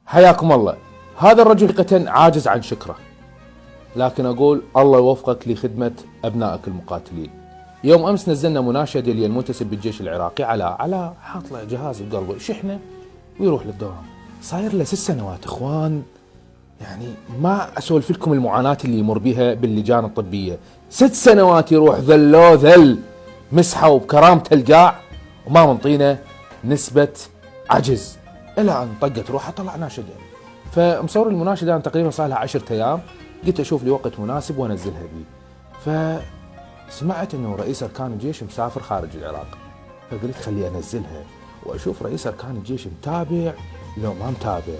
حياكم الله. هذا الرجل حقيقة عاجز عن شكره، لكن أقول الله يوفقك لخدمة أبنائك المقاتلين. يوم أمس نزلنا مناشدة للمنتسب بالجيش العراقي على حاط له جهاز بقلبه شحنة ويروح للدوام. صاير له 6 سنوات إخوان، يعني ما أسولف لكم المعاناة اللي يمر بها باللجان الطبية. 6 سنوات يروح ذل مسحه بكرامته القاع وما منطينا نسبة عجز، إلى أن طقت روحه طلع ناشدة. فمصور المناشدة أنا تقريبا صار لها 10 أيام، قلت أشوف لي وقت مناسب وأنزلها بيه. فسمعت أنه رئيس أركان الجيش مسافر خارج العراق، فقلت خلي أنزلها وأشوف رئيس أركان الجيش متابع لو ما متابع.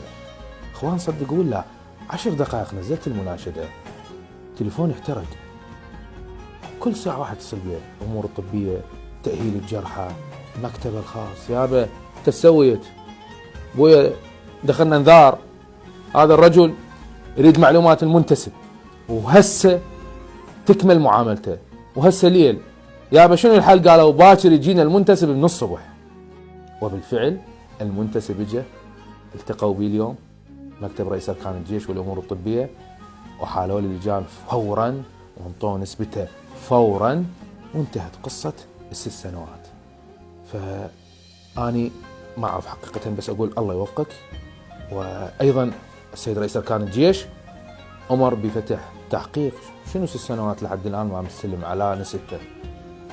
إخوان صدقوا ولا 10 دقائق نزلت المناشدة تليفوني احترق. كل ساعة واحد يتصل بي، أمور الطبية، تأهيل الجرحى، مكتب الخاص. يابا تسويت بويا، دخلنا انذار، هذا الرجل يريد معلومات المنتسب وهسه تكمل معاملته وهسه ليل. يابا شنو الحل؟ قالوا باكر يجينا المنتسب من الصبح. وبالفعل المنتسب اجى، التقوا بي اليوم مكتب رئيس أركان الجيش والأمور الطبية، وحالوا لي اللجان فورا وانطوا نسبته فورا، وانتهت قصة ال6 سنوات. فأني ما أعرف حقيقة، بس أقول الله يوفقك. وأيضا السيد رئيس أركان الجيش أمر بفتح تحقيق شنو 6 سنوات لحد الآن ما مستلم على نسبته.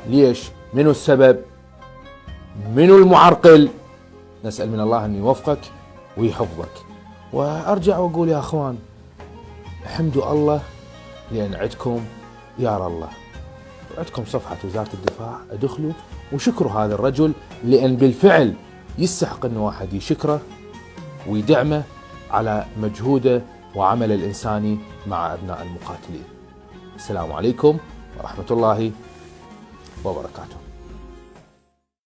ليش؟ منو السبب؟ منو المعرقل؟ نسأل من الله أن يوفقك ويحفظك. وأرجع وأقول يا أخوان، حمدوا الله لأن عندكم يا الله، عندكم صفحة وزارة الدفاع، ادخلوا وشكروا هذا الرجل، لأن بالفعل يستحق أن واحد يشكره ويدعمه على مجهوده وعمله الإنساني مع أبناء المقاتلين. السلام عليكم ورحمة الله وبركاته.